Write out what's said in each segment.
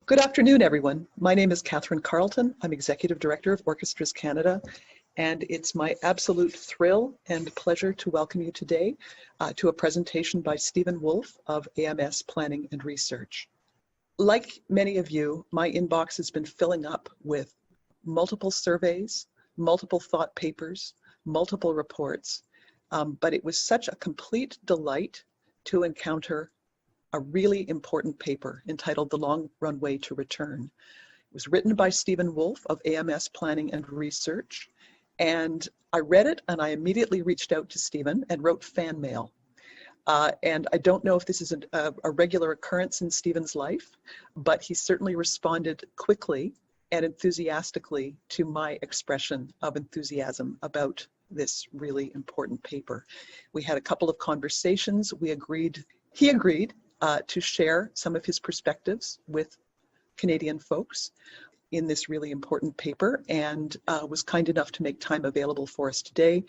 Good afternoon, everyone. My name is Catherine Carlton. I'm Executive Director of Orchestras Canada, and it's my absolute thrill and pleasure to welcome you today to a presentation by Stephen Wolf of AMS Planning and Research. Like many of you, my inbox has been filling up with multiple surveys, multiple thought papers, multiple reports, but it was such a complete delight to encounter a really important paper entitled The Long Runway to Return. It was written by Stephen Wolf of AMS Planning and Research, and I read it and I immediately reached out to Stephen and wrote fan mail. And I don't know if this is a regular occurrence in Stephen's life, but he certainly responded quickly and enthusiastically to my expression of enthusiasm about this really important paper. We had a couple of conversations. He agreed to share some of his perspectives with Canadian folks in this really important paper, and was kind enough to make time available for us today.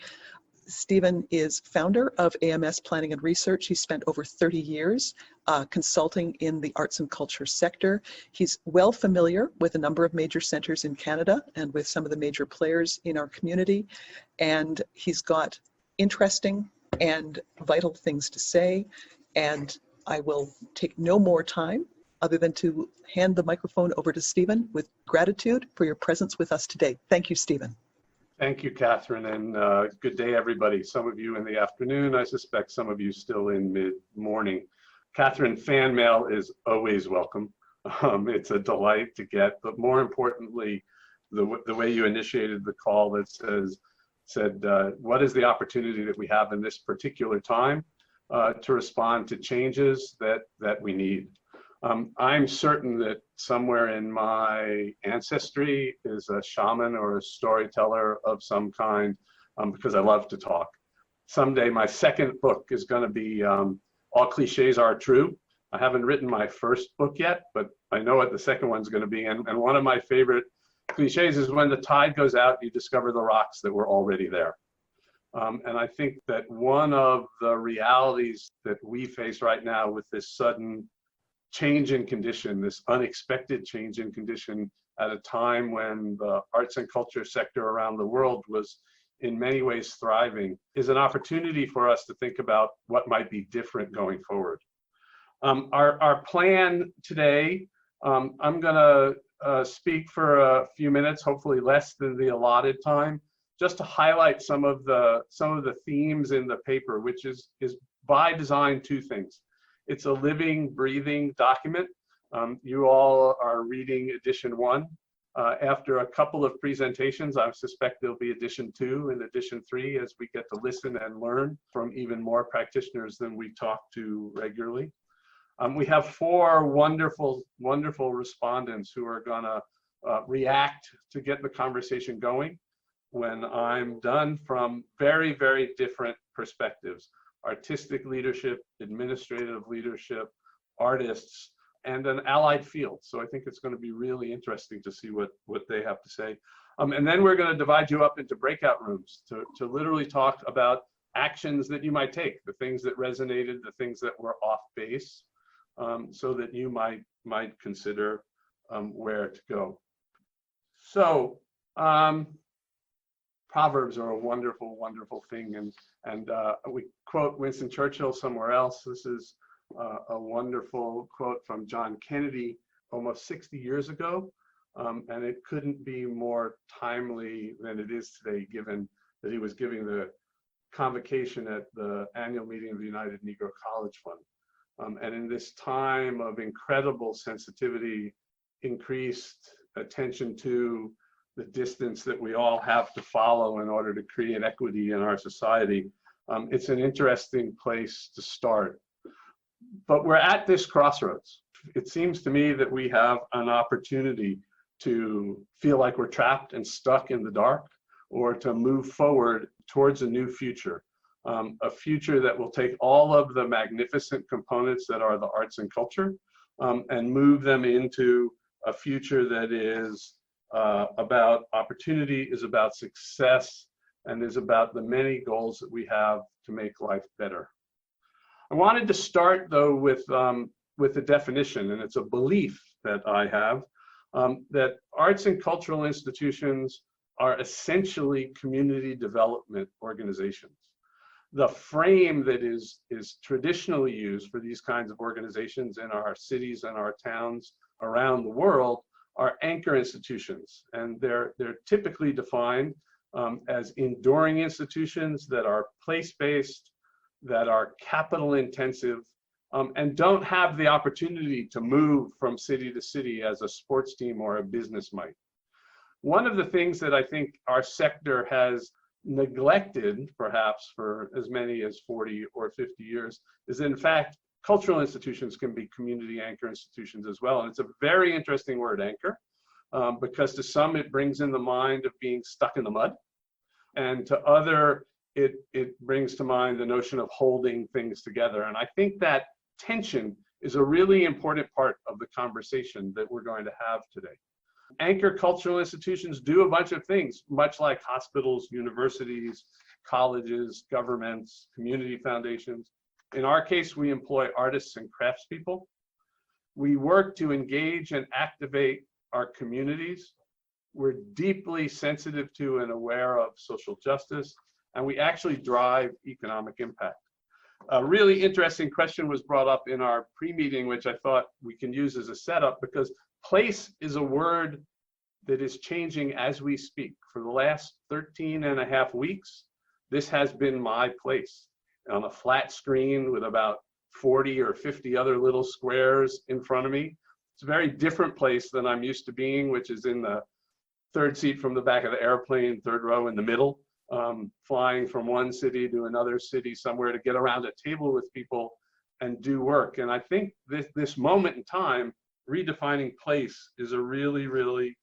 Stephen is founder of AMS Planning and Research. He spent over 30 years consulting in the arts and culture sector. He's well familiar with a number of major centers in Canada and with some of the major players in our community, and he's got interesting and vital things to say, and I will take no more time other than to hand the microphone over to Stephen with gratitude for your presence with us today. Thank you, Stephen. Thank you, Catherine, and good day, everybody. Some of you in the afternoon, I suspect some of you still in mid-morning. Catherine, fan mail is always welcome. It's a delight to get, but more importantly, the way you initiated the call that said, what is the opportunity that we have in this particular time to respond to changes that we need. I'm certain that somewhere in my ancestry is a shaman or a storyteller of some kind, because I love to talk. Someday my second book is going to be All Cliches Are True. I haven't written my first book yet, but I know what the second one's going to be. And one of my favorite cliches is when the tide goes out, you discover the rocks that were already there. And I think that one of the realities that we face right now with this sudden change in condition, this unexpected change in condition at a time when the arts and culture sector around the world was in many ways thriving, is an opportunity for us to think about what might be different going forward. Our plan today, I'm gonna speak for a few minutes, hopefully less than the allotted time, just to highlight some of the themes in the paper, which is by design two things. It's a living, breathing document. You all are reading edition 1. After a couple of presentations, I suspect there'll be edition 2 and edition 3 as we get to listen and learn from even more practitioners than we talk to regularly. We have 4 wonderful, wonderful respondents who are gonna react to get the conversation going when I'm done, from very, very different perspectives: artistic leadership, administrative leadership, artists, and an allied field. So I think it's going to be really interesting to see what they have to say. And then we're going to divide you up into breakout rooms to literally talk about actions that you might take, the things that resonated, the things that were off base, so that you might consider where to go. So, Proverbs are a wonderful, wonderful thing, and we quote Winston Churchill somewhere else. This is a wonderful quote from John Kennedy almost 60 years ago, and it couldn't be more timely than it is today, given that he was giving the convocation at the annual meeting of the United Negro College Fund. And in this time of incredible sensitivity, increased attention to the distance that we all have to follow in order to create equity in our society, it's an interesting place to start. But we're at this crossroads. It seems to me that we have an opportunity to feel like we're trapped and stuck in the dark, or to move forward towards a new future, a future that will take all of the magnificent components that are the arts and culture, and move them into a future that is about opportunity, is about success, and is about the many goals that we have to make life better. I wanted to start, though, with a definition, and it's a belief that I have, that arts and cultural institutions are essentially community development organizations. The frame that is traditionally used for these kinds of organizations in our cities and our towns around the world are anchor institutions, and they're typically defined as enduring institutions that are place-based, that are capital intensive, and don't have the opportunity to move from city to city as a sports team or a business might. One of the things that I think our sector has neglected, perhaps for as many as 40 or 50 years, is that in fact, cultural institutions can be community anchor institutions as well. And it's a very interesting word, anchor, because to some it brings in the mind of being stuck in the mud, and to other it brings to mind the notion of holding things together. And I think that tension is a really important part of the conversation that we're going to have today. Anchor cultural institutions do a bunch of things, much like hospitals, universities, colleges, governments, community foundations. In our case, we employ artists and craftspeople. We work to engage and activate our communities. We're deeply sensitive to and aware of social justice, and we actually drive economic impact. A really interesting question was brought up in our pre-meeting, which I thought we can use as a setup, because place is a word that is changing as we speak. For the last 13 and a half weeks, this has been my place on a flat screen with about 40 or 50 other little squares in front of me. It's a very different place than I'm used to being, which is in the third seat from the back of the airplane, third row in the middle, flying from one city to another city somewhere to get around a table with people and do work. And I think this moment in time, redefining place, is a really, really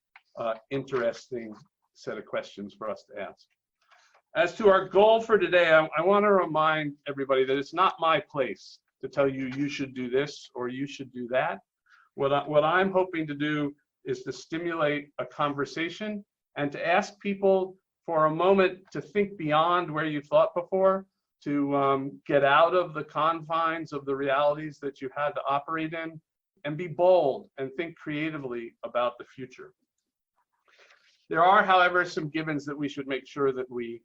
interesting set of questions for us to ask. As to our goal for today, I want to remind everybody that it's not my place to tell you you should do this or you should do that. What I'm hoping to do is to stimulate a conversation and to ask people for a moment to think beyond where you thought before, to get out of the confines of the realities that you had to operate in, and be bold and think creatively about the future. There are, however, some givens that we should make sure that we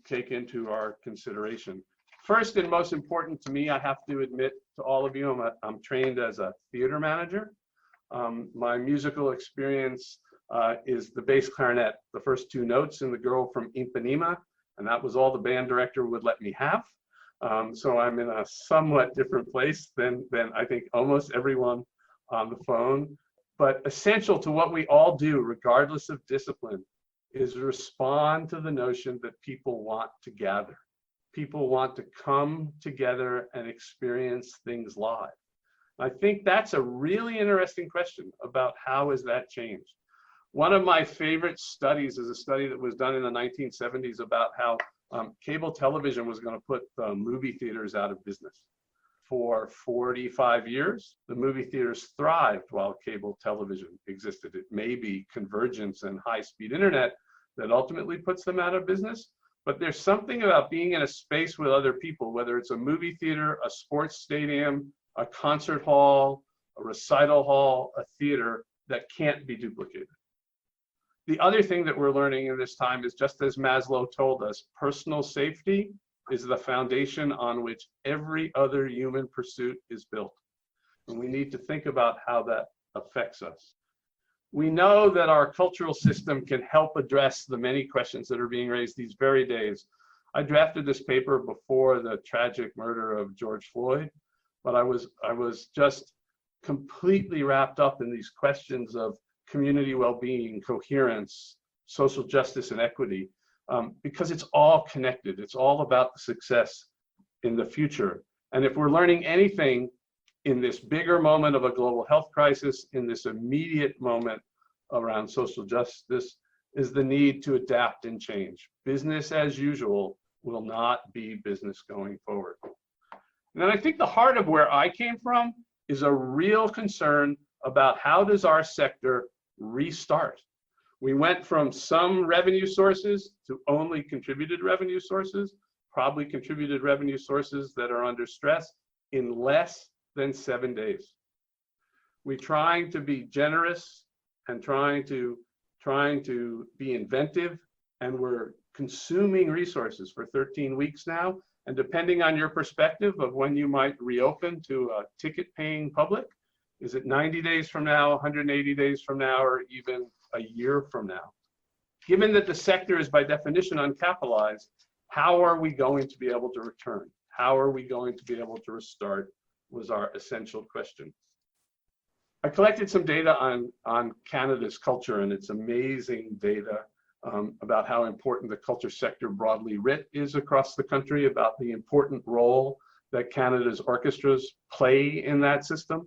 take into our consideration. First and most important to me, I have to admit to all of you, I'm trained as a theater manager. My musical experience is the bass clarinet, the first two notes in The Girl from Ipanema, and that was all the band director would let me have. So I'm in a somewhat different place than I think almost everyone on the phone. But essential to what we all do, regardless of discipline, is respond to the notion that people want to gather. People want to come together and experience things live. I think that's a really interesting question about how has that changed. One of my favorite studies is a study that was done in the 1970s about how cable television was going to put movie theaters out of business. For 45 years, the movie theaters thrived while cable television existed. It may be convergence and high-speed internet that ultimately puts them out of business, but there's something about being in a space with other people, whether it's a movie theater, a sports stadium, a concert hall, a recital hall, a theater, that can't be duplicated. The other thing that we're learning in this time is, just as Maslow told us, personal safety is the foundation on which every other human pursuit is built. And we need to think about how that affects us. We know that our cultural system can help address the many questions that are being raised these very days. I drafted this paper before the tragic murder of George Floyd, but I was just completely wrapped up in these questions of community well-being, coherence, social justice, and equity, because it's all connected. It's all about the success in the future. And if we're learning anything in this bigger moment of a global health crisis, in this immediate moment around social justice, is the need to adapt and change. Business as usual will not be business going forward. And then I think the heart of where I came from is a real concern about how does our sector restart. We went from some revenue sources to only contributed revenue sources, probably contributed revenue sources that are under stress, in less than 7 days. We're trying to be generous and trying to be inventive, and we're consuming resources for 13 weeks now. And depending on your perspective of when you might reopen to a ticket-paying public, is it 90 days from now, 180 days from now, or even a year from now? Given that the sector is by definition uncapitalized, how are we going to be able to return? How are we going to be able to restart was our essential question. I collected some data on Canada's culture, and it's amazing data about how important the culture sector broadly writ is across the country, about the important role that Canada's orchestras play in that system.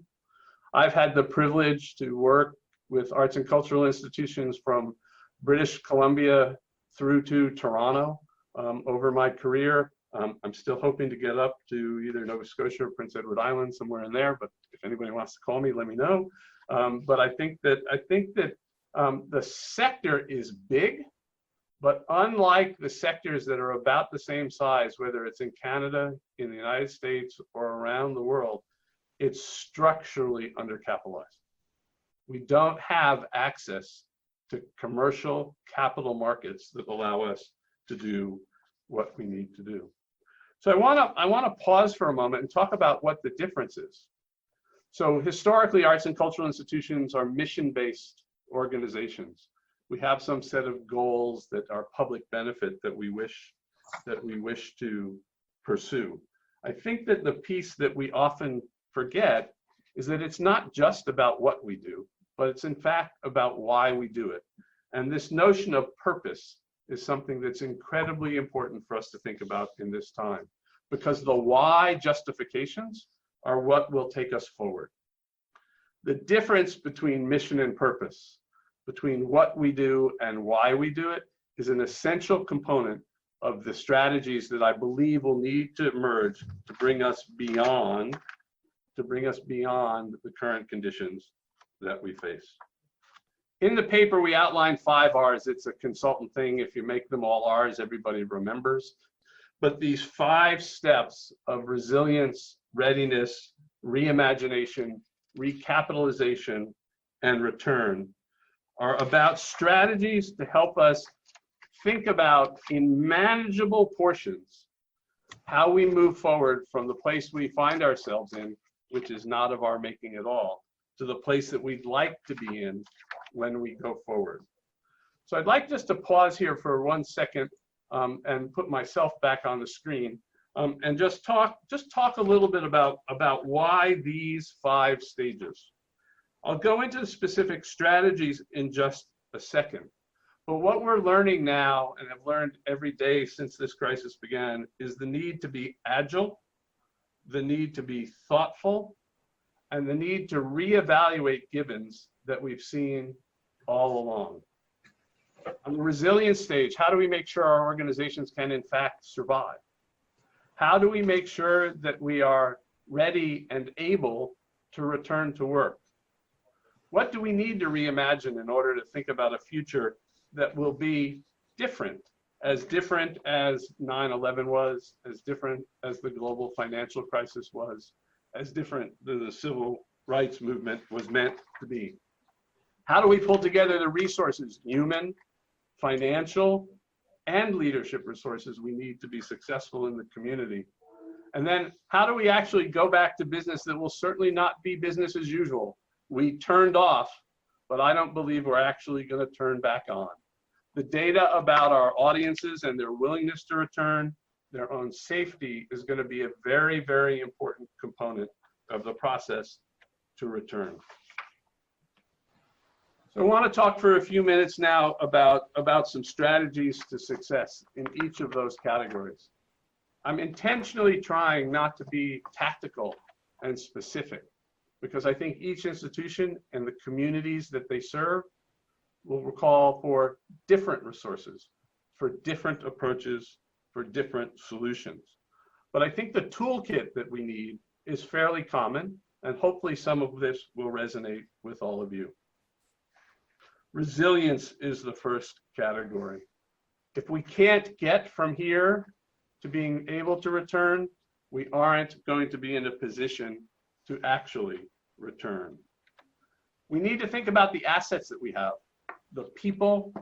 I've had the privilege to work with arts and cultural institutions from British Columbia through to Toronto over my career. I'm still hoping to get up to either Nova Scotia or Prince Edward Island, somewhere in there, but if anybody wants to call me, let me know. But I think that the sector is big, but unlike the sectors that are about the same size, whether it's in Canada, in the United States, or around the world, it's structurally undercapitalized. We don't have access to commercial capital markets that allow us to do what we need to do. So I want to pause for a moment and talk about what the difference is. So historically, arts and cultural institutions are mission-based organizations. We have some set of goals that are public benefit that we wish to pursue. I think that the piece that we often forget is that it's not just about what we do, but it's in fact about why we do it. And this notion of purpose is something that's incredibly important for us to think about in this time, because the why justifications are what will take us forward. The difference between mission and purpose, between what we do and why we do it, is an essential component of the strategies that I believe will need to emerge to bring us beyond the current conditions that we face. In the paper, we outlined 5 R's. It's a consultant thing. If you make them all R's, everybody remembers. But these 5 steps of resilience, readiness, reimagination, recapitalization, and return are about strategies to help us think about, in manageable portions, how we move forward from the place we find ourselves in, which is not of our making at all, to the place that we'd like to be in when we go forward. So I'd like just to pause here for 1 second and put myself back on the screen and just talk a little bit about why these 5 stages. I'll go into the specific strategies in just a second. But what we're learning now, and have learned every day since this crisis began, is the need to be agile, the need to be thoughtful, and the need to reevaluate givens that we've seen all along. On the resilience stage, how do we make sure our organizations can in fact survive? How do we make sure that we are ready and able to return to work? What do we need to reimagine in order to think about a future that will be different as 9/11 was, as different as the global financial crisis was, as different as the civil rights movement was meant to be? How do we pull together the resources, human, financial, and leadership resources we need to be successful in the community? And then how do we actually go back to business that will certainly not be business as usual? We turned off, but I don't believe we're actually going to turn back on. The data about our audiences and their willingness to return, their own safety, is going to be a very, very important component of the process to return. So I want to talk for a few minutes now about some strategies to success in each of those categories. I'm intentionally trying not to be tactical and specific, because I think each institution and the communities that they serve will call for different resources, for different approaches, for different solutions. But I think the toolkit that we need is fairly common, and hopefully some of this will resonate with all of you. Resilience is the first category. If we can't get from here to being able to return, we aren't going to be in a position to actually return. We need to think about the assets that we have, the people,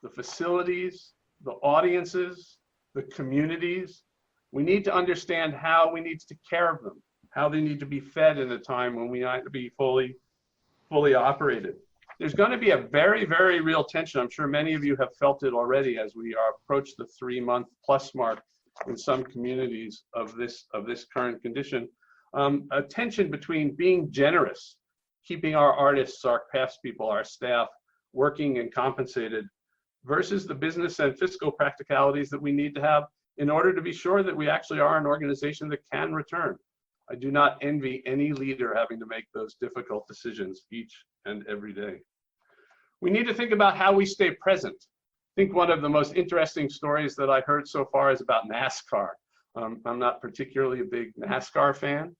the facilities, the audiences, the communities. We need to understand how we need to take care of them, how they need to be fed in a time when we need to be fully operated. There's going to be a very, very real tension. I'm sure many of you have felt it already as we approach the 3-month plus mark in some communities of this current condition. A tension between being generous, keeping our artists, our craftspeople, our staff working and compensated, versus the business and fiscal practicalities that we need to have in order to be sure that we actually are an organization that can return. I do not envy any leader having to make those difficult decisions each and every day. We need to think about how we stay present. I think one of the most interesting stories that I heard so far is about NASCAR. I'm not particularly a big NASCAR fan,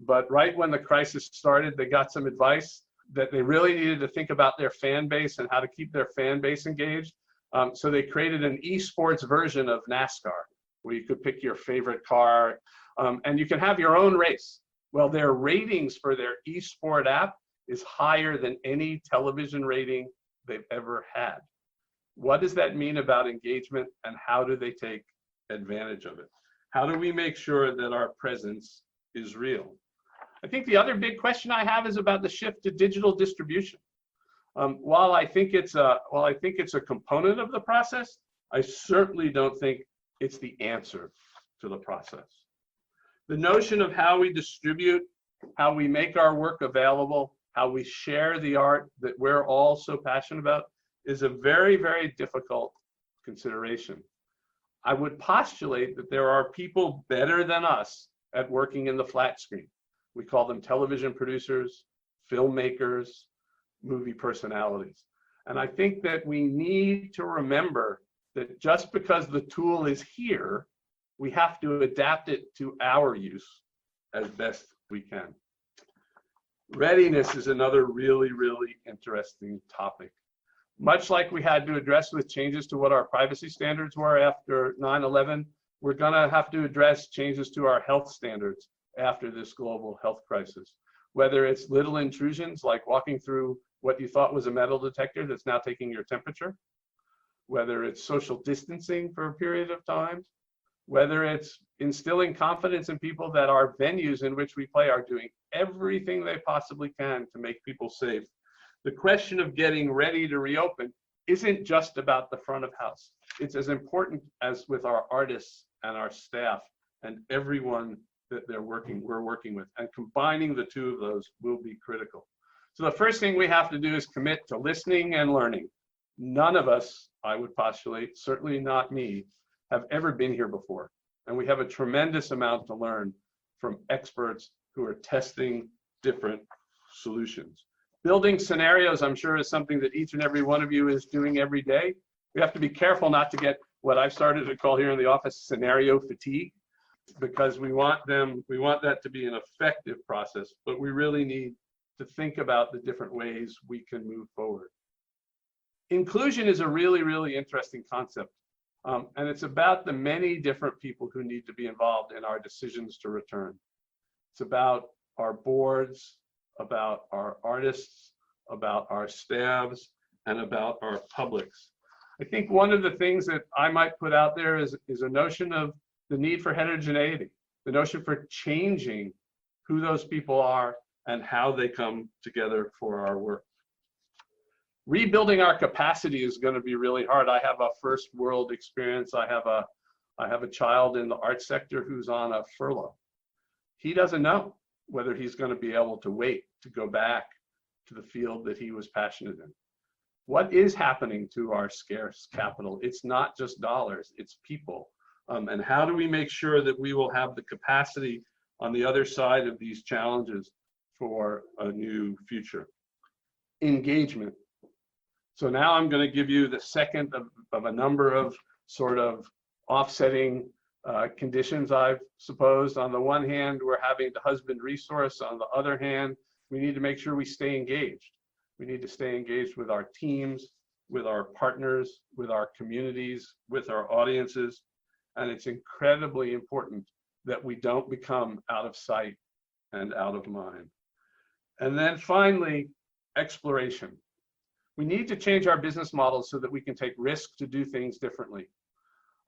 but right when the crisis started, they got some advice that they really needed to think about their fan base and how to keep their fan base engaged. So they created an esports version of NASCAR, where you could pick your favorite car, and you can have your own race. Well, their ratings for their esport app is higher than any television rating they've ever had. What does that mean about engagement, and how do they take advantage of it? How do we make sure that our presence is real? I think the other big question I have is about the shift to digital distribution. While I think it's a component of the process, I certainly don't think it's the answer to the process. The notion of how we distribute, how we make our work available, how we share the art that we're all so passionate about is a very, very difficult consideration. I would postulate that there are people better than us at working in the flat screen. We call them television producers, filmmakers, movie personalities. And I think that we need to remember that just because the tool is here, we have to adapt it to our use as best we can. Readiness is another really, really interesting topic. Much like we had to address with changes to what our privacy standards were after 9/11, we're gonna have to address changes to our health standards after this global health crisis. Whether it's little intrusions like walking through what you thought was a metal detector that's now taking your temperature, whether it's social distancing for a period of time, whether it's instilling confidence in people that our venues in which we play are doing everything they possibly can to make people safe. The question of getting ready to reopen isn't just about the front of house. It's as important as with our artists and our staff and everyone that we're working with. And combining the two of those will be critical. So the first thing we have to do is commit to listening and learning. None of us, I would postulate, certainly not me, have ever been here before. And we have a tremendous amount to learn from experts who are testing different solutions. Building scenarios, I'm sure, is something that each and every one of you is doing every day. We have to be careful not to get what I've started to call here in the office scenario fatigue, because we want that to be an effective process, but we really need to think about the different ways we can move forward. Inclusion is a really, really interesting concept. And it's about the many different people who need to be involved in our decisions to return. It's about our boards, about our artists, about our staffs, and about our publics. I think one of the things that I might put out there is a notion of the need for heterogeneity, the notion for changing who those people are and how they come together for our work. Rebuilding our capacity is going to be really hard. I have a first world experience. I have a child in the arts sector who's on a furlough. He doesn't know whether he's going to be able to wait to go back to the field that he was passionate in. What is happening to our scarce capital? It's not just dollars, it's people. And how do we make sure that we will have the capacity on the other side of these challenges for a new future? Engagement. So now I'm going to give you the second of a number of sort of offsetting conditions I've supposed. On the one hand, we're having to husband resource. On the other hand, we need to make sure we stay engaged. We need to stay engaged with our teams, with our partners, with our communities, with our audiences. And it's incredibly important that we don't become out of sight and out of mind. And then finally, exploration. We need to change our business models so that we can take risks to do things differently.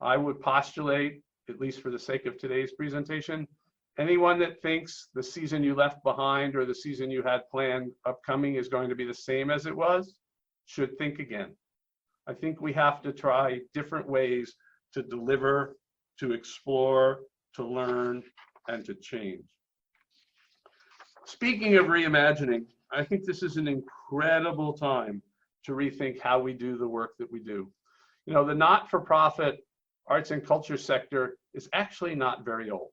I would postulate, at least for the sake of today's presentation, anyone that thinks the season you left behind or the season you had planned upcoming is going to be the same as it was, should think again. I think we have to try different ways to deliver, to explore, to learn, and to change. Speaking of reimagining, I think this is an incredible time to rethink how we do the work that we do. You know, the not-for-profit arts and culture sector is actually not very old.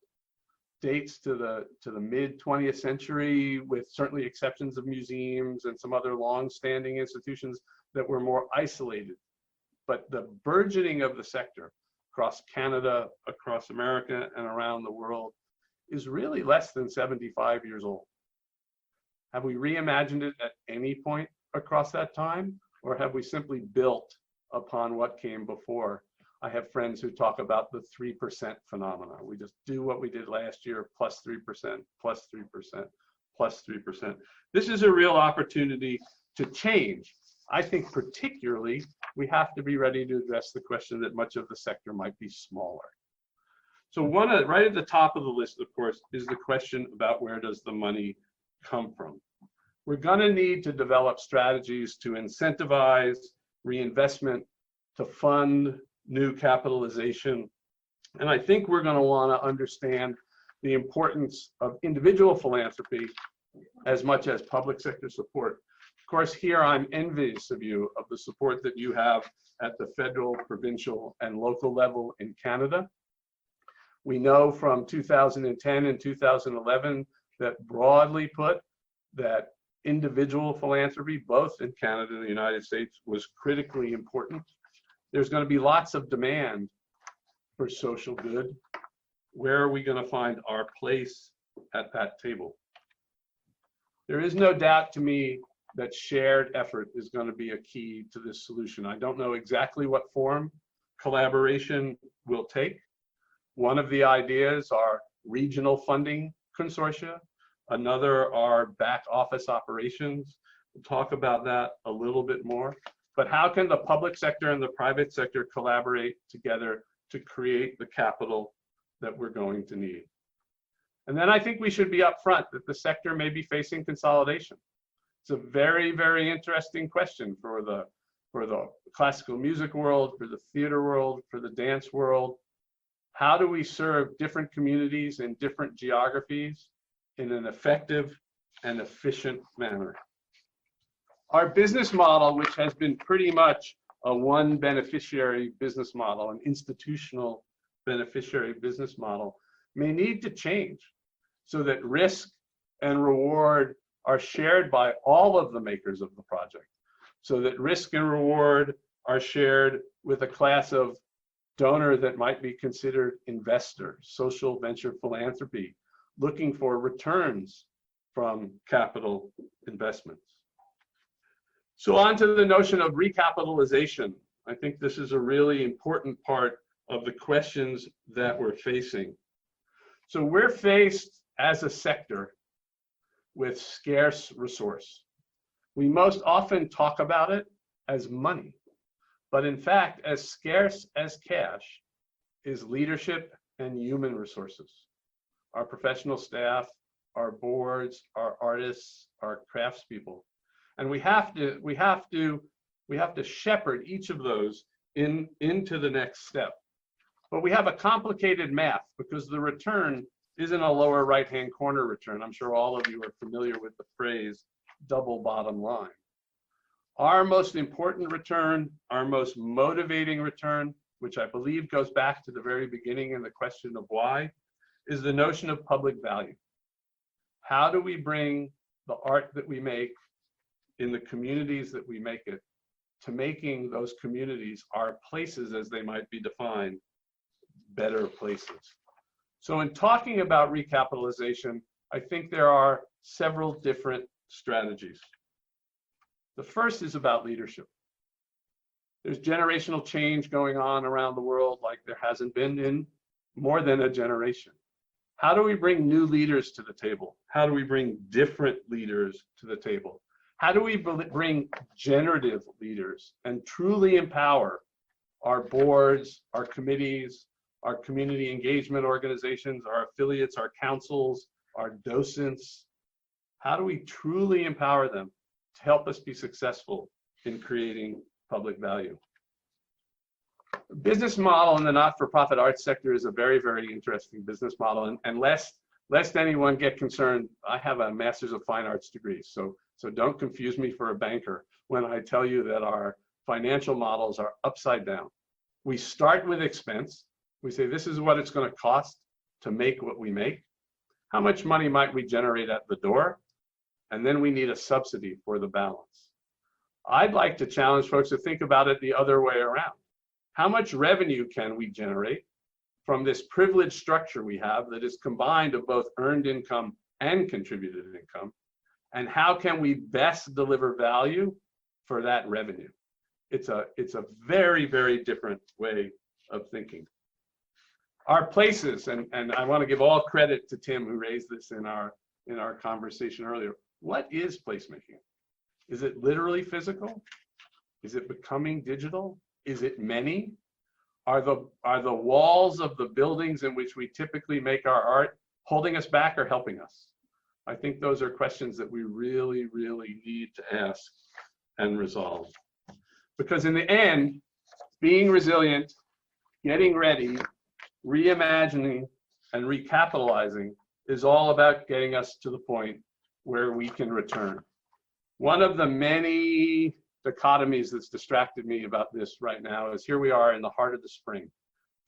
Dates to the mid 20th century, with certainly exceptions of museums and some other long-standing institutions that were more isolated. But the burgeoning of the sector across Canada, across America, and around the world is really less than 75 years old. Have we reimagined it at any point across that time, or have we simply built upon what came before? I have friends who talk about the 3% phenomena. We just do what we did last year, plus 3%, plus 3%, plus 3%. This is a real opportunity to change. I think particularly we have to be ready to address the question that much of the sector might be smaller. So right at the top of the list, of course, is the question about where does the money come from? We're going to need to develop strategies to incentivize reinvestment, to fund new capitalization. And I think we're going to want to understand the importance of individual philanthropy as much as public sector support. Of course, here I'm envious of you of the support that you have at the federal, provincial, and local level in Canada. We know from 2010 and 2011 that broadly put, that individual philanthropy, both in Canada and the United States, was critically important. There's going to be lots of demand for social good. Where are we going to find our place at that table? There is no doubt to me that shared effort is going to be a key to this solution. I don't know exactly what form collaboration will take. One of the ideas are regional funding consortia. Another are back office operations. We'll talk about that a little bit more. But how can the public sector and the private sector collaborate together to create the capital that we're going to need? And then I think we should be upfront that the sector may be facing consolidation. It's a very, very interesting question for the classical music world, for the theater world, for the dance world. How do we serve different communities in different geographies in an effective and efficient manner? Our business model, which has been pretty much a one beneficiary business model, an institutional beneficiary business model, may need to change so that risk and reward are shared by all of the makers of the project, so that risk and reward are shared with a class of donor that might be considered investor, social venture philanthropy, looking for returns from capital investments. So on to the notion of recapitalization. I think this is a really important part of the questions that we're facing. So we're faced as a sector with scarce resource. We most often talk about it as money, but in fact, as scarce as cash is leadership and human resources. Our professional staff, our boards, our artists, our craftspeople. And we have to shepherd each of those into the next step. But we have a complicated math because the return isn't a lower right-hand corner return. I'm sure all of you are familiar with the phrase double bottom line. Our most important return, our most motivating return, which I believe goes back to the very beginning and the question of why, is the notion of public value. How do we bring the art that we make in the communities that we make it to making those communities, our places as they might be defined, better places? So in talking about recapitalization, I think there are several different strategies. The first is about leadership. There's generational change going on around the world like there hasn't been in more than a generation. How do we bring new leaders to the table? How do we bring different leaders to the table? How do we bring generative leaders and truly empower our boards, our committees, our community engagement organizations, our affiliates, our councils, our docents? How do we truly empower them to help us be successful in creating public value? The business model in the not-for-profit arts sector is a very, very interesting business model. And lest anyone get concerned, I have a Master's of Fine Arts degree. So don't confuse me for a banker when I tell you that our financial models are upside down. We start with expense. We say, this is what it's going to cost to make what we make. How much money might we generate at the door? And then we need a subsidy for the balance. I'd like to challenge folks to think about it the other way around. How much revenue can we generate from this privileged structure we have that is combined of both earned income and contributed income? And how can we best deliver value for that revenue? It's a very, very different way of thinking. Our places, and I want to give all credit to Tim, who raised this in our conversation earlier. What is placemaking? Is it literally physical? Is it becoming digital? Is it many? Are the walls of the buildings in which we typically make our art holding us back or helping us? I think those are questions that we really, really need to ask and resolve. Because in the end, being resilient, getting ready, reimagining, and recapitalizing is all about getting us to the point where we can return. One of the many dichotomies that's distracted me about this right now is here we are in the heart of the spring.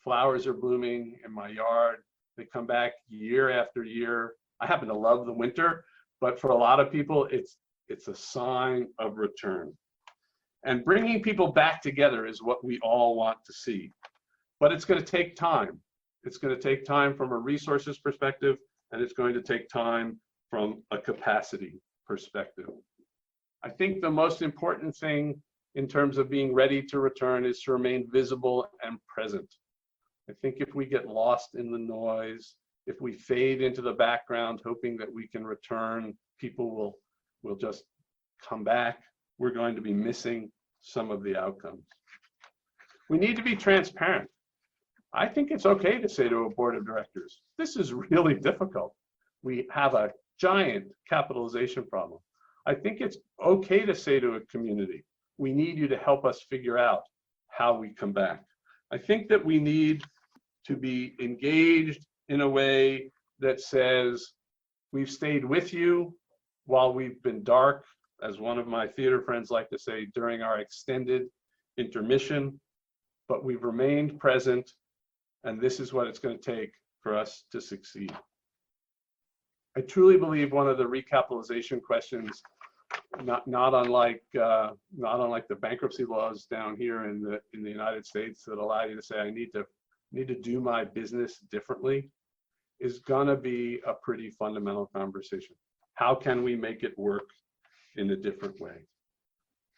Flowers are blooming in my yard. They come back year after year. I happen to love the winter, but for a lot of people, it's a sign of return. And bringing people back together is what we all want to see. But it's going to take time. It's going to take time from a resources perspective, and it's going to take time from a capacity perspective. I think the most important thing in terms of being ready to return is to remain visible and present. I think if we get lost in the noise, if we fade into the background hoping that we can return, people will just come back. We're going to be missing some of the outcomes. We need to be transparent. I think it's okay to say to a board of directors, this is really difficult. We have a giant capitalization problem. I think it's okay to say to a community, we need you to help us figure out how we come back. I think that we need to be engaged in a way that says, we've stayed with you while we've been dark, as one of my theater friends like to say, during our extended intermission, but we've remained present, and this is what it's going to take for us to succeed. I truly believe one of the recapitalization questions, not unlike the bankruptcy laws down here in the United States that allow you to say, I need to do my business differently, is gonna be a pretty fundamental conversation. How can we make it work in a different way?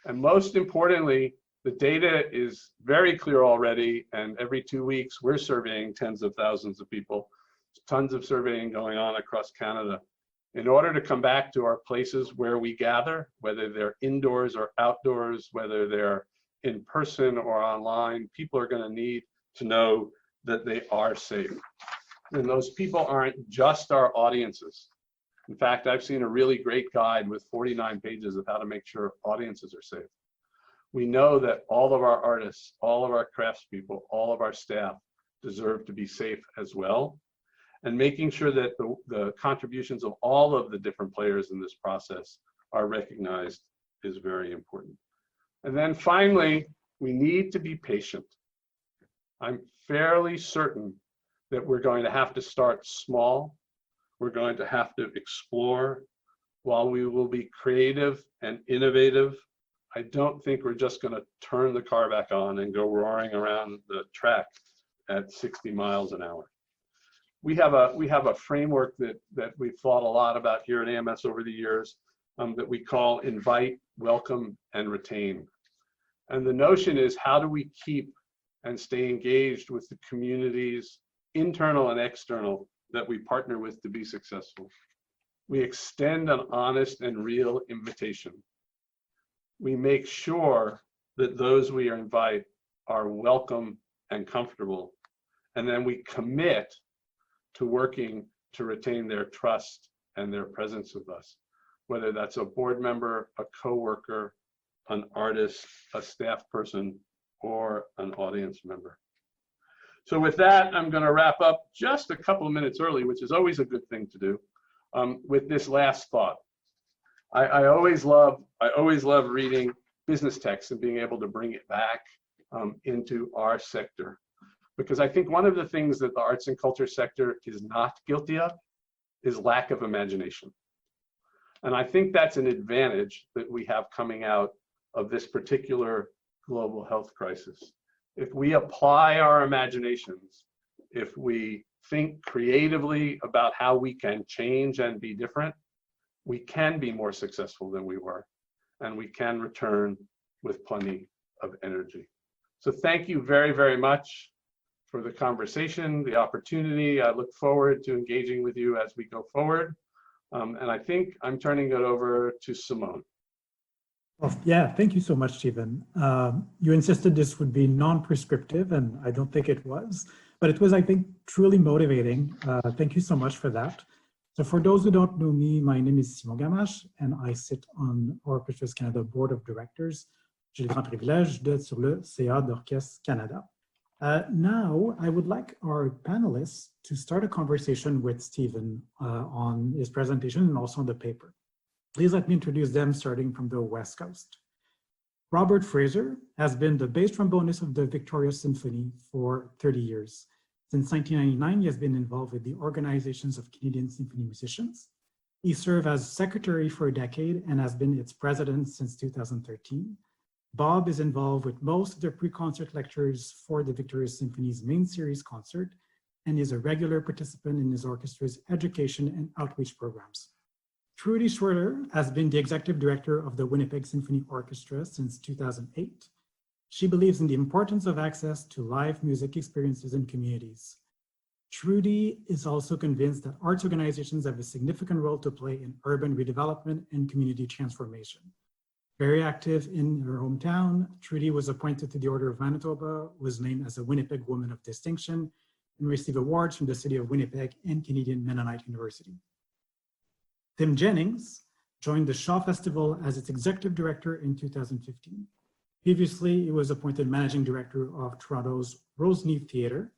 And most importantly, the data is very clear already, and every 2 weeks we're surveying tens of thousands of people. Tons of surveying going on across Canada. In order to come back to our places where we gather, whether they're indoors or outdoors, whether they're in person or online, people are going to need to know that they are safe. And those people aren't just our audiences. In fact, I've seen a really great guide with 49 pages of how to make sure audiences are safe. We know that all of our artists, all of our craftspeople, all of our staff deserve to be safe as well. And making sure that the contributions of all of the different players in this process are recognized is very important. And then finally, we need to be patient. I'm fairly certain that we're going to have to start small. We're going to have to explore. While we will be creative and innovative, I don't think we're just going to turn the car back on and go roaring around the track at 60 miles an hour. We have a framework that we've thought a lot about here at AMS over the years that we call invite, welcome, and retain. And the notion is, how do we keep and stay engaged with the communities, internal and external, that we partner with to be successful? We extend an honest and real invitation we make sure that those we invite are welcome and comfortable, and then we commit to working to retain their trust and their presence with us, whether that's a board member, a coworker, an artist, a staff person, or an audience member. So with that, I'm going to wrap up just a couple of minutes early, which is always a good thing to do, with this last thought. I always love reading business texts and being able to bring it back into our sector, because I think one of the things that the arts and culture sector is not guilty of is lack of imagination. And I think that's an advantage that we have coming out of this particular global health crisis. If we apply our imaginations, if we think creatively about how we can change and be different, we can be more successful than we were, and we can return with plenty of energy. So thank you very, very much for the conversation, the opportunity. I look forward to engaging with you as we go forward. And I think I'm turning it over to Simone. Well, yeah, thank you so much, Stephen. You insisted this would be non-prescriptive, and I don't think it was, but it was, I think, truly motivating. Thank you so much for that. So for those who don't know me, my name is Simon Gamache, and I sit on Orchestra Canada Board of Directors. J'ai le grand privilège d'être sur le CA d'Orchestre Canada. Now, I would like our panelists to start a conversation with Stephen on his presentation and also on the paper. Please let me introduce them, starting from the West Coast. Robert Fraser has been the bass trombonist of the Victoria Symphony for 30 years. Since 1999, he has been involved with the organizations of Canadian symphony musicians. He served as secretary for a decade and has been its president since 2013. Bob is involved with most of the pre-concert lectures for the Victoria Symphony's main series concert and is a regular participant in his orchestra's education and outreach programs. Trudy Schroeder has been the executive director of the Winnipeg Symphony Orchestra since 2008. She believes in the importance of access to live music experiences in communities. Trudy is also convinced that arts organizations have a significant role to play in urban redevelopment and community transformation. Very active in her hometown, Trudy was appointed to the Order of Manitoba, was named as a Winnipeg Woman of Distinction, and received awards from the City of Winnipeg and Canadian Mennonite University. Tim Jennings joined the Shaw Festival as its executive director in 2015. Previously, he was appointed managing director of Toronto's Roseneath Theatre,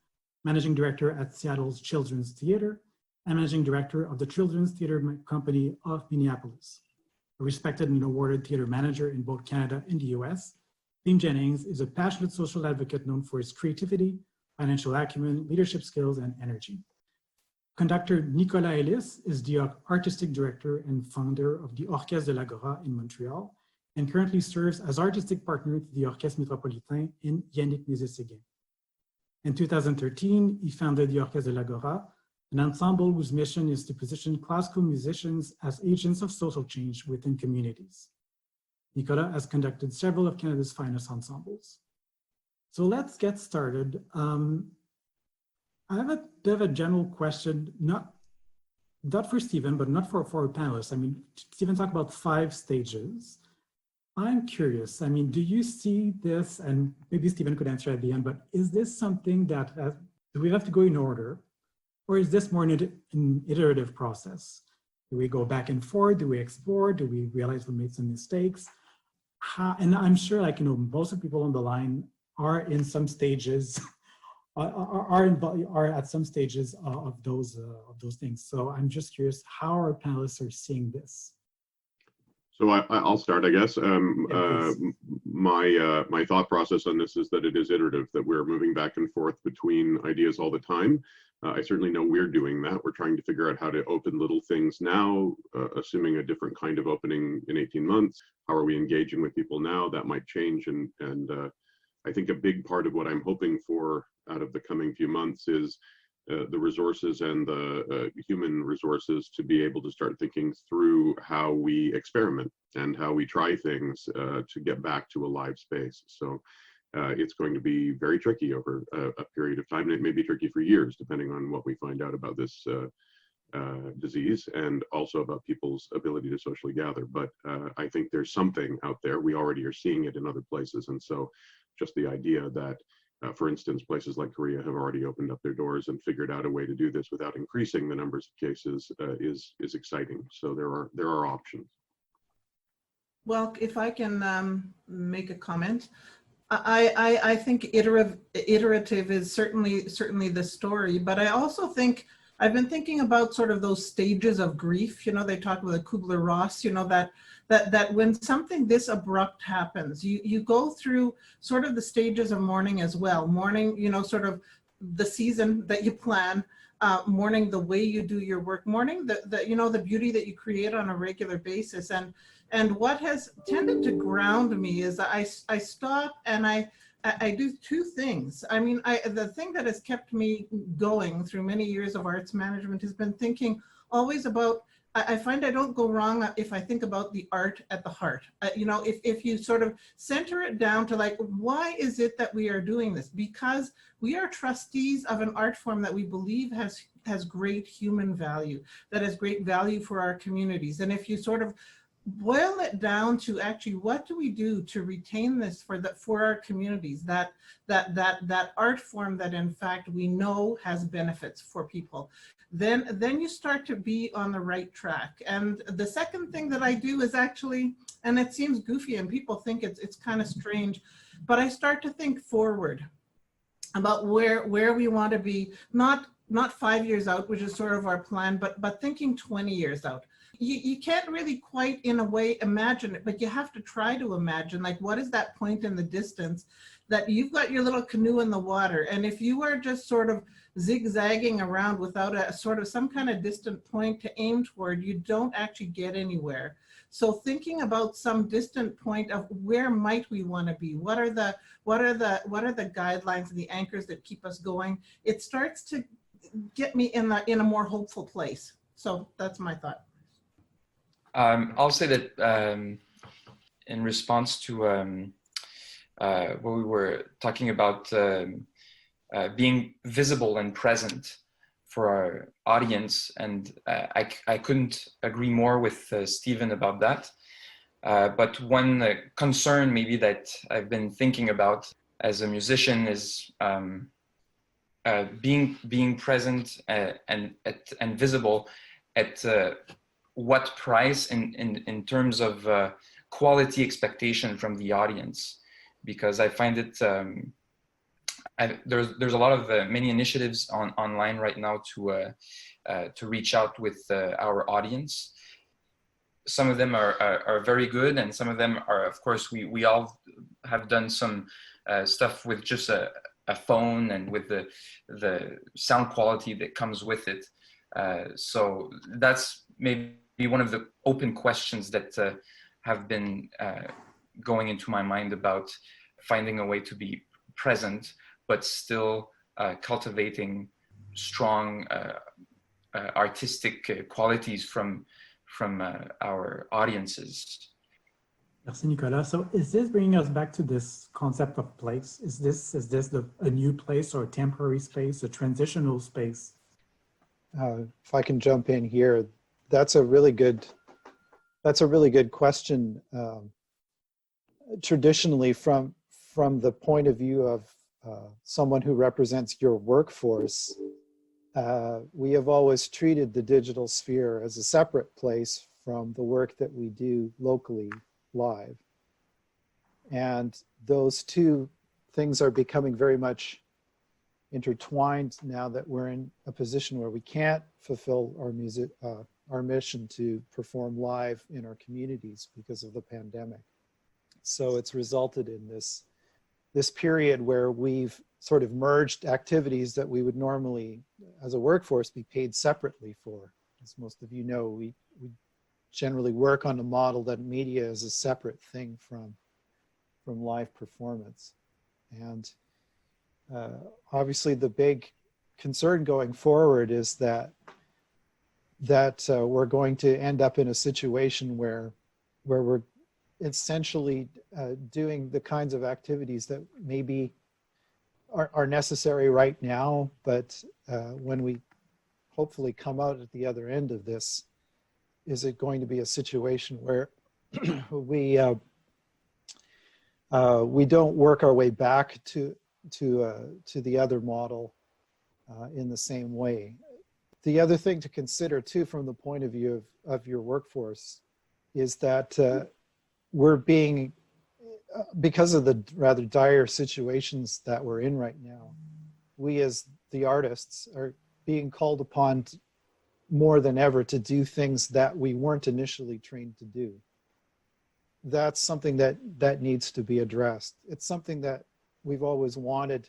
managing director at Seattle's Children's Theatre, and managing director of the Children's Theatre Company of Minneapolis. A respected and awarded theatre manager in both Canada and the US, Tim Jennings is a passionate social advocate known for his creativity, financial acumen, leadership skills, and energy. Conductor Nicolas Ellis is the artistic director and founder of the Orchestre de l'Agora in Montreal, and currently serves as artistic partner to the Orchestre Métropolitain in Yannick Nézet-Séguin. In 2013, he founded the Orchestre de l'Agora, an ensemble whose mission is to position classical musicians as agents of social change within communities. Nicolas has conducted several of Canada's finest ensembles. So let's get started. I have a bit of a general question, not for Stephen, but not for our panelists. I mean, Stephen talked about 5 stages. I'm curious, I mean, do you see this, and maybe Stephen could answer at the end, but is this something that, do we have to go in order, or is this more an iterative process? Do we go back and forth? Do we explore? Do we realize we made some mistakes? And I'm sure, like, you know, most of the people on the line are in some stages, are at some stages of those things. So I'm just curious how our panelists are seeing this. So I'll start, I guess. My thought process on this is that it is iterative, that we're moving back and forth between ideas all the time. I certainly know we're doing that. We're trying to figure out how to open little things now, assuming a different kind of opening in 18 months. How are we engaging with people now? That might change. And I think a big part of what I'm hoping for out of the coming few months is the resources and the human resources to be able to start thinking through how we experiment and how we try things to get back to a live space. So it's going to be very tricky over a period of time, and it may be tricky for years, depending on what we find out about this disease, and also about people's ability to socially gather. But I think there's something out there. We already are seeing it in other places. And so just the idea that, for instance, places like Korea have already opened up their doors and figured out a way to do this without increasing the numbers of cases is exciting. So there are options. Well, if I can make a comment, I think iterative is certainly the story, but I also think I've been thinking about sort of those stages of grief. You know, they talk about the Kubler-Ross. You know, that when something this abrupt happens, you go through sort of the stages of mourning as well. Mourning, you know, sort of the season that you plan. Mourning the way you do your work. Mourning the you know, the beauty that you create on a regular basis. And what has tended to ground me is I stop and I do two things. I mean, the thing that has kept me going through many years of arts management has been thinking always about, I find I don't go wrong if I think about the art at the heart. You know, if you sort of center it down to like, why is it that we are doing this? Because we are trustees of an art form that we believe has great human value, that has great value for our communities. And if you sort of boil it down to actually what do we do to retain this for our communities, that art form that in fact we know has benefits for people, then you start to be on the right track. And the second thing that I do is actually, and it seems goofy and people think it's kind of strange, but I start to think forward about where we want to be, not 5 years out, which is sort of our plan, but thinking 20 years out. You can't really quite in a way imagine it, but you have to try to imagine, like, what is that point in the distance that you've got your little canoe in the water, and if you are just sort of zigzagging around without a sort of some kind of distant point to aim toward, you don't actually get anywhere. So thinking about some distant point of where might we want to be, what are the guidelines and the anchors that keep us going, it starts to get me in a more hopeful place. So that's my thought. I'll say that in response to what we were talking about, being visible and present for our audience, and I couldn't agree more with Stephen about that. But one concern maybe that I've been thinking about as a musician is being present and visible at what price in terms of quality expectation from the audience, because I find it there's a lot of many initiatives online right now to reach out with our audience. Some of them are very good, and some of them are, of course, we all have done some stuff with just a phone and with the sound quality that comes with it. So that's maybe one of the open questions that have been going into my mind about finding a way to be present, but still cultivating strong artistic qualities from our audiences. Merci, Nicolas. So is this bringing us back to this concept of place? Is this a new place or a temporary space, a transitional space? If I can jump in here, that's a really good question. Traditionally, from the point of view of someone who represents your workforce, we have always treated the digital sphere as a separate place from the work that we do locally live. And those two things are becoming very much intertwined now that we're in a position where we can't fulfill our mission to perform live in our communities because of the pandemic. So it's resulted in this period where we've sort of merged activities that we would normally, as a workforce, be paid separately for. As most of you know, we generally work on a model that media is a separate thing from live performance. And obviously the big concern going forward is that we're going to end up in a situation where we're essentially doing the kinds of activities that maybe are necessary right now, but when we hopefully come out at the other end of this? Is it going to be a situation where we don't work our way back to the other model in the same way? The other thing to consider too, from the point of view of your workforce, is that we're being, because of the rather dire situations that we're in right now, we as the artists are being called upon more than ever to do things that we weren't initially trained to do. That's something that needs to be addressed. It's something that we've always wanted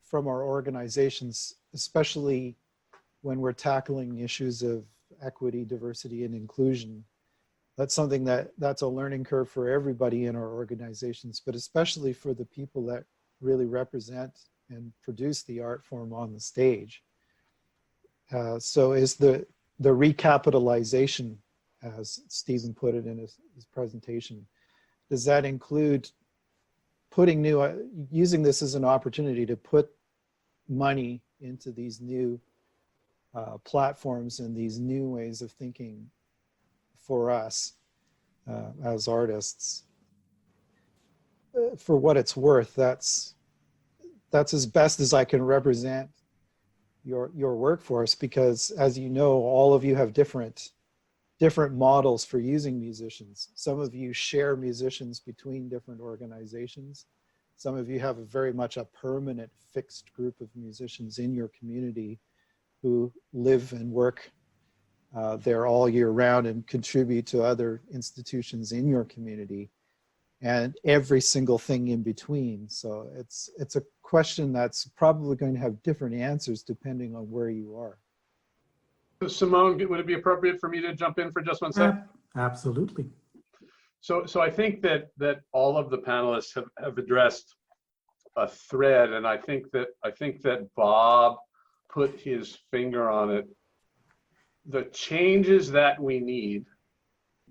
from our organizations, especially when we're tackling issues of equity, diversity, and inclusion. That's something that's a learning curve for everybody in our organizations, but especially for the people that really represent and produce the art form on the stage. So is the recapitalization, as Stephen put it in his presentation, does that include putting using this as an opportunity to put money into these new platforms and these new ways of thinking for us as artists? For what it's worth, that's as best as I can represent your workforce, because as you know, all of you have different models for using musicians. Some of you share musicians between different organizations. Some of you have very much a permanent fixed group of musicians in your community who live and work there all year round and contribute to other institutions in your community, and every single thing in between. So it's a question that's probably going to have different answers depending on where you are. Simone, would it be appropriate for me to jump in for just 1 second? Absolutely. So I think that all of the panelists have addressed a thread, and I think that Bob put his finger on it. The changes that we need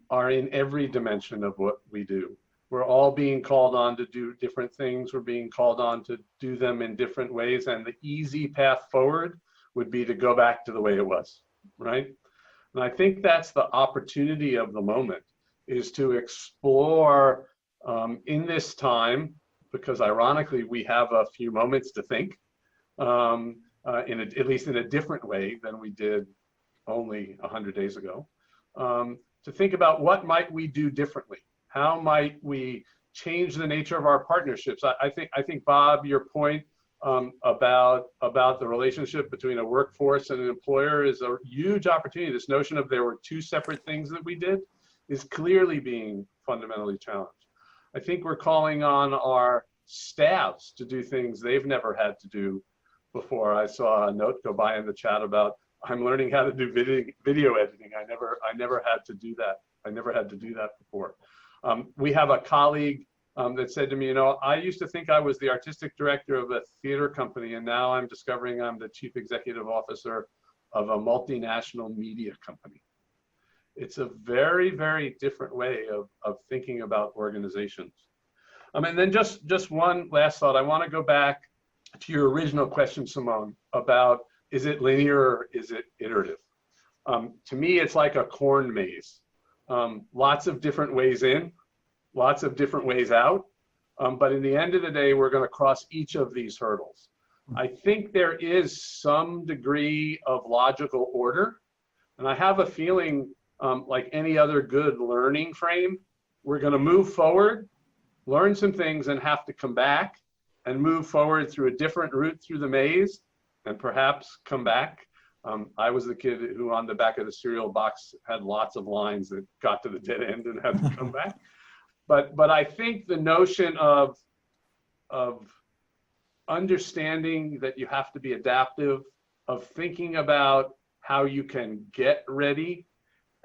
are in every dimension of what we do. We're all being called on to do different things. We're being called on to do them in different ways, and the easy path forward would be to go back to the way it was, right? And I think that's the opportunity of the moment, is to explore in this time, because ironically we have a few moments to think, at least in a different way than we did only 100 days ago, to think about what might we do differently. How might we change the nature of our partnerships? I think Bob, your point about the relationship between a workforce and an employer is a huge opportunity. This notion of there were two separate things that we did is clearly being fundamentally challenged. I think we're calling on our staffs to do things they've never had to do before. I saw a note go by in the chat about, I'm learning how to do video editing. I never had to do that. I never had to do that before. We have a colleague that said to me, I used to think I was the artistic director of a theater company, and now I'm discovering I'm the chief executive officer of a multinational media company. It's a very, very different way of thinking about organizations. And then just one last thought. I want to go back to your original question, Simone, about is it linear or is it iterative? To me, it's like a corn maze. Lots of different ways in, lots of different ways out. But in the end of the day, we're going to cross each of these hurdles. I think there is some degree of logical order. And I have a feeling, like any other good learning frame, we're going to move forward, learn some things, and have to come back and move forward through a different route through the maze, and perhaps come back. I was the kid who on the back of the cereal box had lots of lines that got to the dead end and had to come back. But I think the notion of understanding that you have to be adaptive, of thinking about how you can get ready,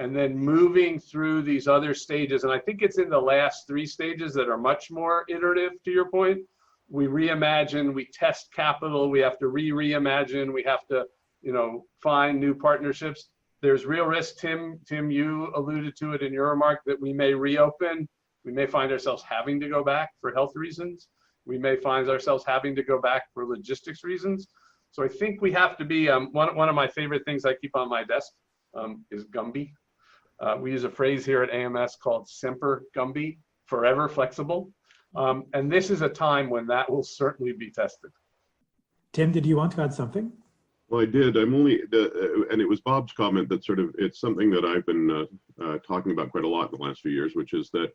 and then moving through these other stages. And I think it's in the last 3 stages that are much more iterative, to your point. We reimagine, we test capital, we have to reimagine, we have to find new partnerships. There's real risk, Tim, you alluded to it in your remark, that we may reopen. We may find ourselves having to go back for health reasons. We may find ourselves having to go back for logistics reasons. So I think we have to be, one of my favorite things I keep on my desk is Gumby. We use a phrase here at AMS called Semper Gumby, forever flexible. And this is a time when that will certainly be tested. Tim, did you want to add something? Well, I did. And it was Bob's comment that sort of, it's something that I've been talking about quite a lot in the last few years, which is that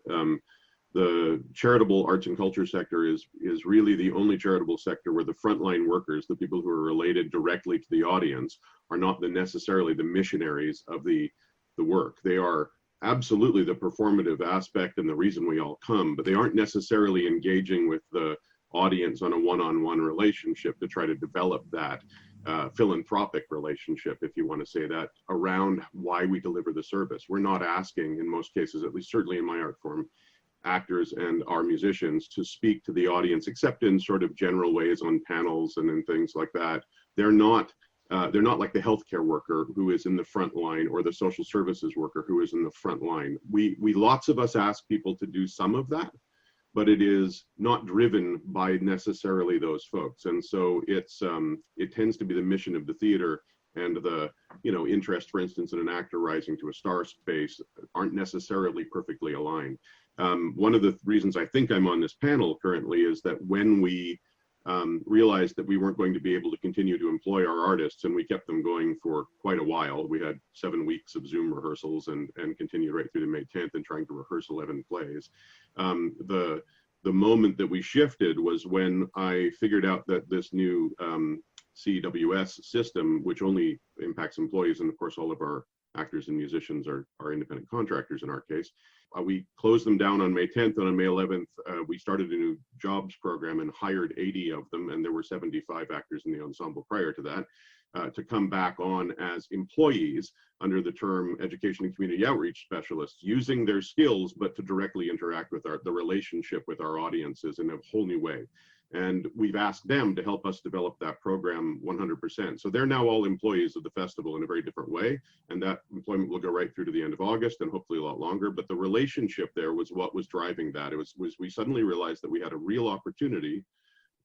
the charitable arts and culture sector is really the only charitable sector where the frontline workers, the people who are related directly to the audience, are not necessarily the missionaries of the work. They are absolutely the performative aspect and the reason we all come, but they aren't necessarily engaging with the audience on a one-on-one relationship to try to develop that philanthropic relationship, if you want to say that, around why we deliver the service. We're not asking, in most cases, at least certainly in my art form, actors and our musicians to speak to the audience, except in sort of general ways on panels and in things like that. They're not like the healthcare worker who is in the front line or the social services worker who is in the front line. We lots of us ask people to do some of that, but it is not driven by necessarily those folks. And so it tends to be the mission of the theater, and the interest, for instance, in an actor rising to a star space aren't necessarily perfectly aligned. One of the reasons I think I'm on this panel currently is that when we realized that we weren't going to be able to continue to employ our artists, and we kept them going for quite a while. We had 7 weeks of Zoom rehearsals and continued right through to May 10th and trying to rehearse 11 plays. The moment that we shifted was when I figured out that this new CWS system, which only impacts employees, and of course all of our actors and musicians are independent contractors in our case. We closed them down on May 10th, and on May 11th, we started a new jobs program and hired 80 of them, and there were 75 actors in the ensemble prior to that, to come back on as employees under the term education and community outreach specialists, using their skills, but to directly interact with the relationship with our audiences in a whole new way. And we've asked them to help us develop that program 100%. So they're now all employees of the festival in a very different way. And that employment will go right through to the end of August and hopefully a lot longer. But the relationship there was what was driving that. It was we suddenly realized that we had a real opportunity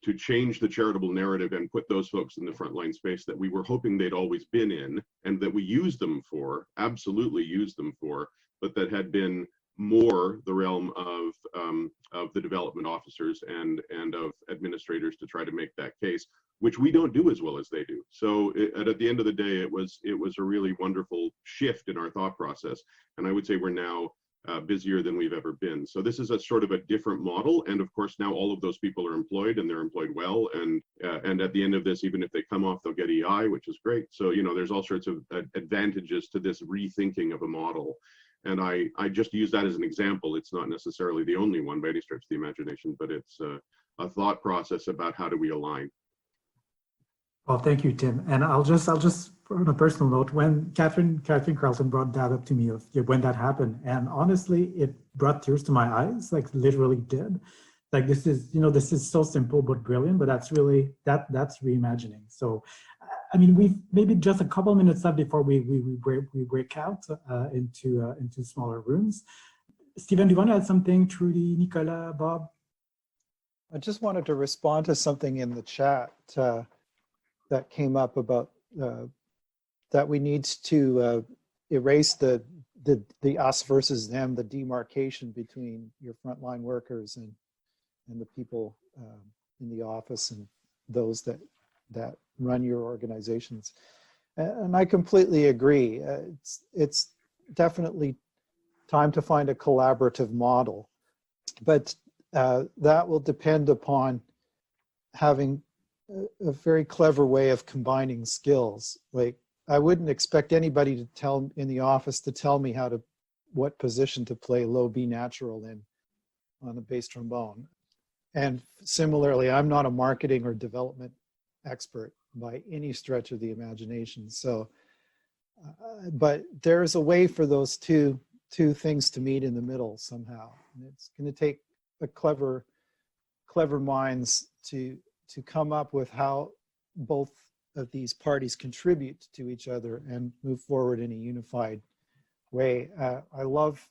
to change the charitable narrative and put those folks in the frontline space that we were hoping they'd always been in, and that we used them for, absolutely used them for, but that had been more the realm of the development officers and of administrators to try to make that case, which we don't do as well as they do. So at the end of the day, it was a really wonderful shift in our thought process, and I would say we're now busier than we've ever been. So this is a sort of a different model, and of course now all of those people are employed, and they're employed well, and at the end of this, even if they come off, they'll get EI, which is great. So there's all sorts of advantages to this rethinking of a model. And I just use that as an example. It's not necessarily the only one by any stretch of the imagination, but it's a thought process about how do we align. Well, thank you, Tim. And I'll just on a personal note, when Catherine Carlton brought that up to me when that happened, and honestly, it brought tears to my eyes, like literally did. Like this is so simple but brilliant, but that's really that's reimagining. So I mean, we've maybe just a couple minutes left before we break out into smaller rooms. Stephen, do you want to add something? Trudy, Nicola, Bob? I just wanted to respond to something in the chat that came up about that we need to erase the us versus them, the demarcation between your frontline workers and the people in the office and those that run your organizations. And I completely agree. It's definitely time to find a collaborative model, but that will depend upon having a very clever way of combining skills. Like I wouldn't expect anybody to tell in the office to tell me what position to play low B natural in on the bass trombone. And similarly, I'm not a marketing or development expert by any stretch of the imagination. So, but there's a way for those two things to meet in the middle somehow. And it's going to take a clever minds to come up with how both of these parties contribute to each other and move forward in a unified way. I love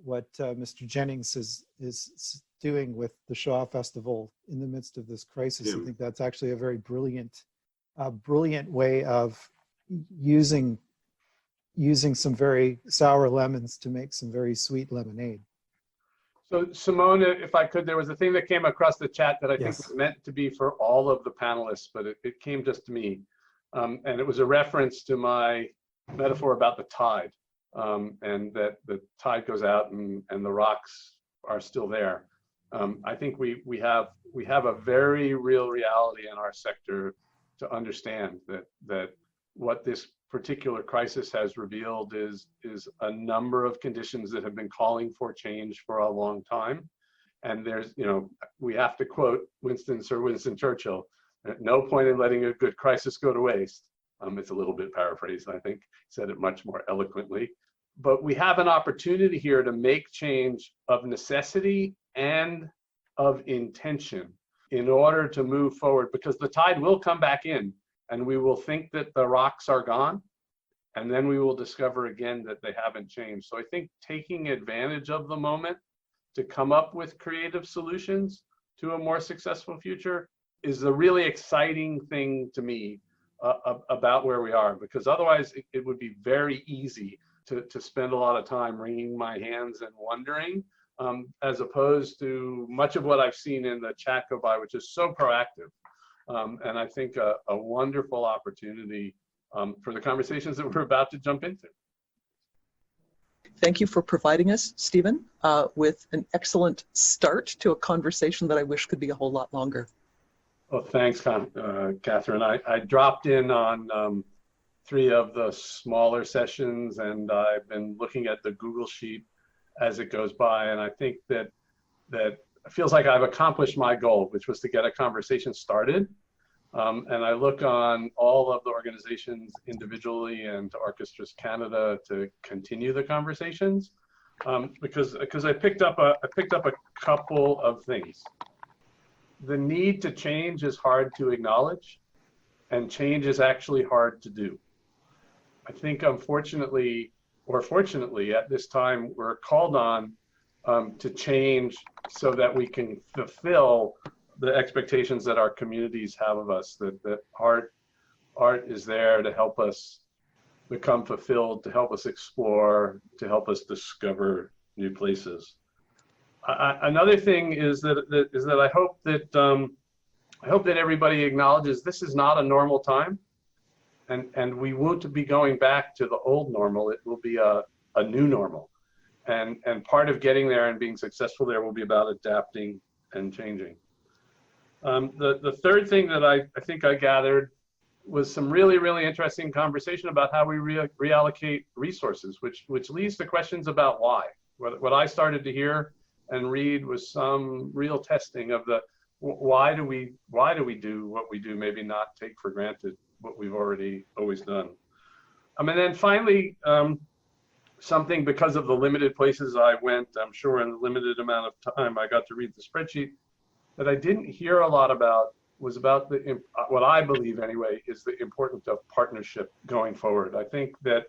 what Mr. Jennings is doing with the Shaw Festival in the midst of this crisis. Yeah. I think that's actually a very brilliant way of using some very sour lemons to make some very sweet lemonade. So Simone, if I could, there was a thing that came across the chat that I think Yes. was meant to be for all of the panelists, but it came just to me. And it was a reference to my metaphor about the tide, and that the tide goes out and the rocks are still there. I think we have a very real reality in our sector to understand that what this particular crisis has revealed is a number of conditions that have been calling for change for a long time. And there's, we have to quote Sir Winston Churchill, no point in letting a good crisis go to waste. It's a little bit paraphrased, I think, said it much more eloquently. But we have an opportunity here to make change of necessity and of intention in order to move forward, because the tide will come back in and we will think that the rocks are gone, and then we will discover again that they haven't changed. So I think taking advantage of the moment to come up with creative solutions to a more successful future is the really exciting thing to me about where we are, because otherwise it would be very easy to spend a lot of time wringing my hands and wondering, as opposed to much of what I've seen in the chat go by, which is so proactive. And I think a wonderful opportunity for the conversations that we're about to jump into. Thank you for providing us, Stephen, with an excellent start to a conversation that I wish could be a whole lot longer. Well, thanks, Catherine. I dropped in on 3 of the smaller sessions, and I've been looking at the Google Sheet as it goes by, and I think that it feels like I've accomplished my goal, which was to get a conversation started. And I look on all of the organizations individually and to Orchestras Canada to continue the conversations, because I picked up a couple of things. The need to change is hard to acknowledge, and change is actually hard to do. I think unfortunately, or fortunately, at this time, we're called on to change so that we can fulfill the expectations that our communities have of us, that art is there to help us become fulfilled, to help us explore, to help us discover new places. Another thing is that I hope that everybody acknowledges this is not a normal time, and we won't be going back to the old normal. It will be a new normal, and part of getting there and being successful there will be about adapting and changing. The third thing that I think I gathered was some really interesting conversation about how we reallocate resources, which leads to questions about why. What I started to hear and read was some real testing of the why do we do what we do, maybe not take for granted what we've always done. And then finally, something, because of the limited places I went, I'm sure in the limited amount of time I got to read the spreadsheet, that I didn't hear a lot about was about what I believe anyway is the importance of partnership going forward. I think that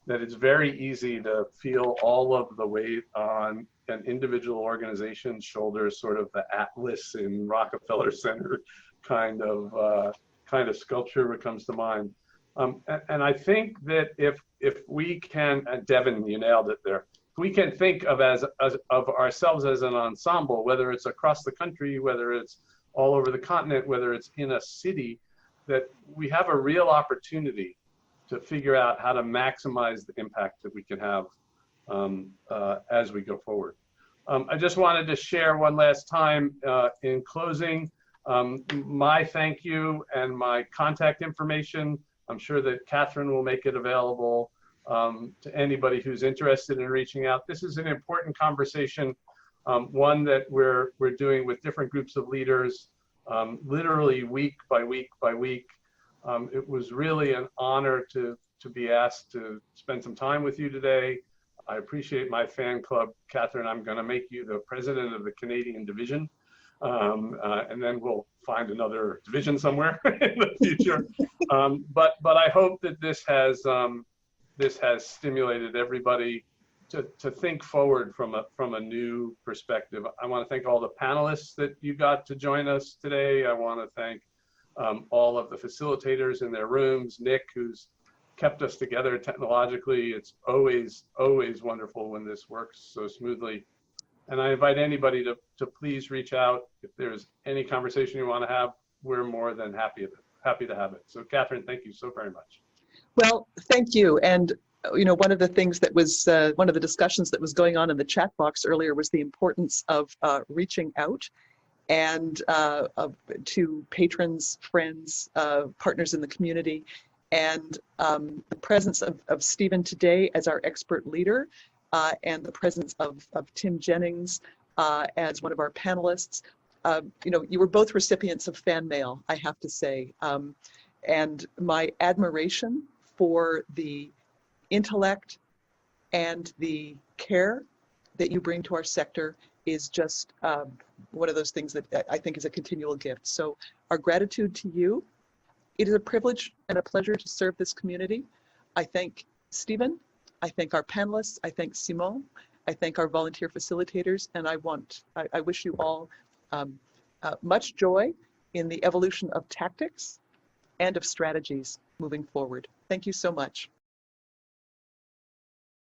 it's very easy to feel all of the weight on an individual organization's shoulders, sort of the Atlas in Rockefeller Center kind of sculpture that comes to mind. And I think that if we can, and Devin, you nailed it there, if we can think of ourselves as an ensemble, whether it's across the country, whether it's all over the continent, whether it's in a city, that we have a real opportunity to figure out how to maximize the impact that we can have as we go forward. I just wanted to share one last time in closing my thank you and my contact information. I'm sure that Catherine will make it available to anybody who's interested in reaching out. This is an important conversation, one that we're doing with different groups of leaders, literally week by week by week. It was really an honor to be asked to spend some time with you today. I appreciate my fan club. Catherine, I'm going to make you the president of the Canadian division, and then we'll find another division somewhere in the future. But I hope that this has stimulated everybody to think forward from a new perspective. I want to thank all the panelists that you got to join us today. I want to thank all of the facilitators in their rooms, Nick, who's kept us together technologically. It's always wonderful when this works so smoothly. And I invite anybody to please reach out if there's any conversation you want to have. We're more than happy to have it. So Catherine, thank you so very much. Well, thank you. And one of the things that was one of the discussions that was going on in the chat box earlier was the importance of reaching out and to patrons, friends, partners in the community, and the presence of Stephen today as our expert leader, and the presence of Tim Jennings as one of our panelists. You were both recipients of fan mail, I have to say, and my admiration for the intellect and the care that you bring to our sector is just one of those things that I think is a continual gift. So our gratitude to you. It is a privilege and a pleasure to serve this community. I thank Stephen, I thank our panelists, I thank Simon, I thank our volunteer facilitators, and I wish you all much joy in the evolution of tactics and of strategies moving forward. Thank you so much.